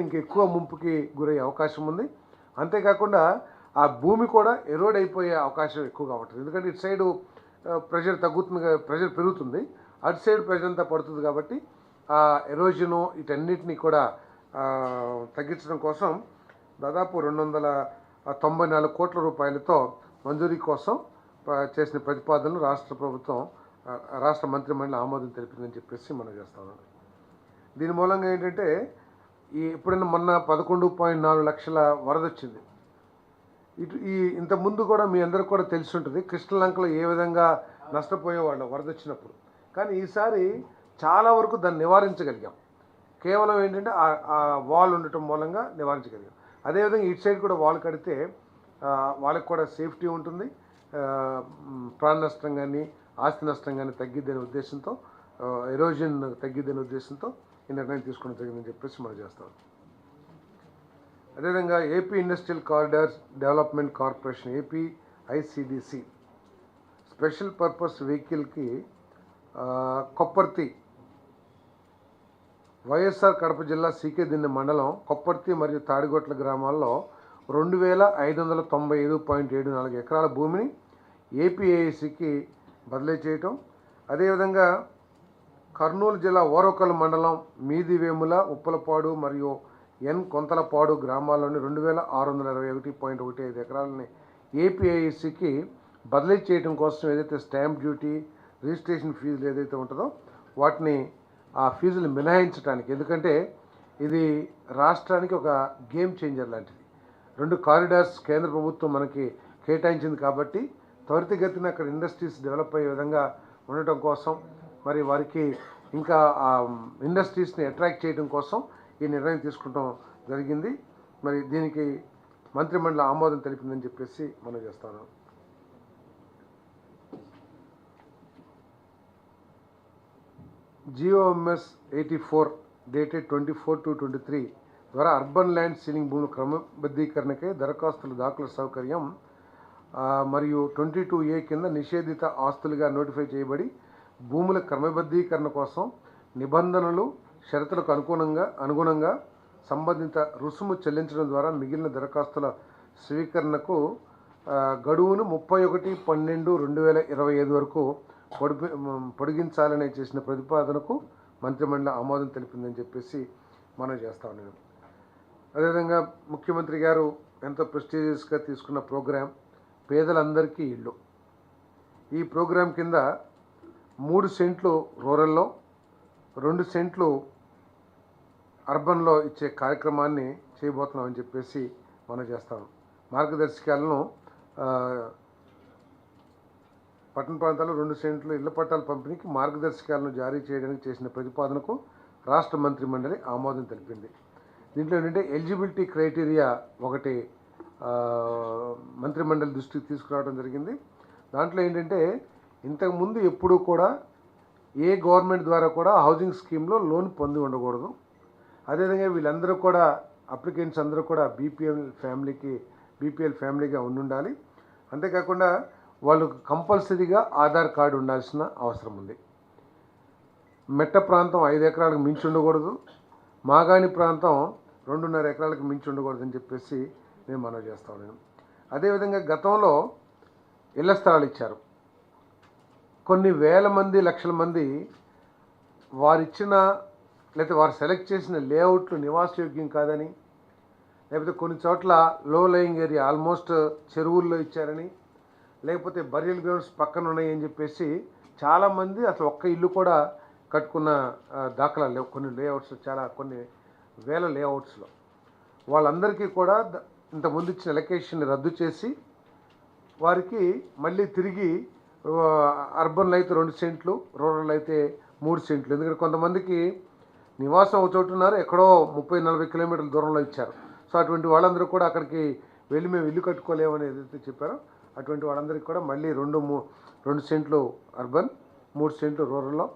ఇంకెక్కువ ముంపుకి గురయ్యే అవకాశం ఉంది. అంతేకాకుండా ఆ భూమి కూడా ఎరోడ్ అయిపోయే అవకాశం ఎక్కువగా ఉంటుంది. ఎందుకంటే ఇటు సైడు ప్రెషర్ తగ్గుతుంది, ప్రెషర్ పెరుగుతుంది, అటు సైడ్ ప్రెషర్ అంతా పడుతుంది. కాబట్టి ఆ ఎరోజను వీటన్నిటినీ కూడా తగ్గించడం కోసం దాదాపు 294 కోట్ల రూపాయలతో మంజూరీ కోసం చేసిన ప్రతిపాదనలు రాష్ట్ర మంత్రిమండలి ఆమోదం తెలిపిందని చెప్పేసి మనం చేస్తాం. దీని మూలంగా ఏంటంటే ఎప్పుడైనా మొన్న 11.4 లక్షల వరద వచ్చింది. ఇంతకుముందు కూడా మీ అందరికి కూడా తెలిసి ఉంటుంది కృష్ణలంకలో ఏ విధంగా నష్టపోయేవాళ్ళు వరద వచ్చినప్పుడు. కానీ ఈసారి చాలా వరకు దాన్ని నివారించగలిగాం. కేవలం ఏంటంటే ఆ వాల్ ఉండటం మూలంగా నివారించగలిగాం. అదేవిధంగా ఇటు సైడ్ కూడా వాల్ కడితే వాళ్ళకి కూడా సేఫ్టీ ఉంటుంది, ప్రాణ నష్టం కానీ ఆస్తి నష్టం కానీ తగ్గిద్దనే ఉద్దేశంతో, ఎరోజన్ తగ్గిద్దనే ఉద్దేశంతో ఈ నిర్ణయం తీసుకోవడం జరిగిందని చెప్పేసి మనం చేస్తాం. అదేవిధంగా AP industrial corridors development corporation APICDC special purpose వెహికల్కి కొప్పర్తి వైఎస్ఆర్ కడప జిల్లా సీకేదిన్నె మండలం కొప్పర్తి మరియు తాడిగొట్ల గ్రామాల్లో 2595.74 ఎకరాల భూమిని ఏపీఐసికి బదిలీ చేయటం. అదేవిధంగా కర్నూలు జిల్లా ఓరవకల్ మండలం మీదివేముల, ఉప్పలపాడు మరియు కొంతలపాడు గ్రామాల్లోని 2621.15 ఎకరాలని ఏపీఐసికి బదిలీ చేయడం కోసం ఏదైతే స్టాంప్ డ్యూటీ, రిజిస్ట్రేషన్ ఫీజులు ఏదైతే ఉంటుందో వాటిని ఆ ఫీజులు మినహాయించడానికి, ఎందుకంటే ఇది రాష్ట్రానికి ఒక గేమ్ చేంజర్ లాంటిది. 2 కారిడార్స్ కేంద్ర ప్రభుత్వం మనకి కేటాయించింది కాబట్టి త్వరితగతిన అక్కడ ఇండస్ట్రీస్ డెవలప్ అయ్యే విధంగా ఉండటం కోసం, మరి వారికి ఇంకా ఆ ఇండస్ట్రీస్ని అట్రాక్ట్ చేయడం కోసం ఈ నిర్ణయం తీసుకోవడం జరిగింది. మరి దీనికి మంత్రిమండలి ఆమోదం తెలిపిందని చెప్పేసి మనం చేస్తాను. జిఓఎంఎస్ 84 డేటెడ్ 24/2/23 ద్వారా అర్బన్ ల్యాండ్ సీలింగ్ భూముల క్రమబద్ధీకరణకై దరఖాస్తుల దాఖలు సౌకర్యం మరియు 22A కింద నిషేధిత ఆస్తులుగా నోటిఫై చేయబడి భూముల క్రమబద్ధీకరణ కోసం నిబంధనలు, షరతులకు అనుగుణంగా సంబంధిత రుసుము చెల్లించడం ద్వారా మిగిలిన దరఖాస్తుల స్వీకరణకు గడువును 31/12/2025 వరకు పొడిగించాలని చేసిన ప్రతిపాదనకు మంత్రిమండలి ఆమోదం తెలిపిందని చెప్పేసి మనం చేస్తా ఉన్నాం. అదేవిధంగా ముఖ్యమంత్రి గారు ఎంతో ప్రెస్టీజియస్గా తీసుకున్న ప్రోగ్రాం పేదలందరికీ ఇల్లు. ఈ ప్రోగ్రాం కింద 3 సెంట్లు రూరల్లో, 2 సెంట్లు అర్బన్లో ఇచ్చే కార్యక్రమాన్ని చేయబోతున్నామని చెప్పేసి మనం చేస్తాం. మార్గదర్శకాలను పట్టణ ప్రాంతాల్లో 2 సెంట్లు ఇళ్ల పట్టాల పంపిణీకి మార్గదర్శకాలను జారీ చేయడానికి చేసిన ప్రతిపాదనకు రాష్ట్ర మంత్రిమండలి ఆమోదం తెలిపింది. దీంట్లో ఏంటంటే ఎలిజిబిలిటీ క్రైటీరియా ఒకటి మంత్రిమండలి దృష్టికి తీసుకురావడం జరిగింది. దాంట్లో ఏంటంటే ఇంతకుముందు ఎప్పుడూ కూడా ఏ గవర్నమెంట్ ద్వారా కూడా హౌసింగ్ స్కీమ్లో లోన్ పొంది ఉండకూడదు. అదేవిధంగా వీళ్ళందరూ కూడా అప్లికెంట్స్ అందరూ కూడా బీపీఎల్ ఫ్యామిలీగా ఉండాలి. అంతేకాకుండా వాళ్ళు కంపల్సరీగా ఆధార్ కార్డు ఉండాల్సిన అవసరం ఉంది. మెట్ట ప్రాంతం 5 ఎకరాలకు మించి ఉండకూడదు, మాగాణి ప్రాంతం 2.5 ఎకరాలకు మించి ఉండకూడదని చెప్పేసి నేను మనవి చేస్తా ఉన్నాను. అదేవిధంగా గతంలో ఇళ్ల స్థలాలు ఇచ్చారు. కొన్ని వేల మంది, లక్షల మంది వారిచ్చిన లేకపోతే వారు సెలెక్ట్ చేసిన లేఅవుట్లు నివాసయోగ్యం కాదని, లేకపోతే కొన్ని చోట్ల లో లయింగ్ ఏరియా ఆల్మోస్ట్ చెరువుల్లో ఇచ్చారని, లేకపోతే బరియల్ గ్రౌండ్స్ పక్కన ఉన్నాయని చెప్పేసి చాలామంది అసలు ఒక్క ఇల్లు కూడా కట్టుకున్న దాఖలాలు లేవు. కొన్ని లేఅవుట్స్, కొన్ని వేల లేఅవుట్స్లో వాళ్ళందరికీ కూడా ఇంతకుముందు ఇచ్చిన ఎలకేషన్ని రద్దు చేసి వారికి మళ్ళీ తిరిగి అర్బన్లో అయితే 2 సెంట్లు, రూరల్ అయితే 3 సెంట్లు. ఎందుకంటే కొంతమందికి నివాసం ఒక చోటు ఉన్నారు, ఎక్కడో 30-40 కిలోమీటర్ల దూరంలో ఇచ్చారు. సో అటువంటి వాళ్ళందరూ కూడా అక్కడికి వెళ్ళి మేము ఇల్లు కట్టుకోలేమని ఏదైతే చెప్పారో అటువంటి వాళ్ళందరికీ కూడా మళ్ళీ 2 సెంట్లు అర్బన్, 3 సెంట్లు రూరల్లో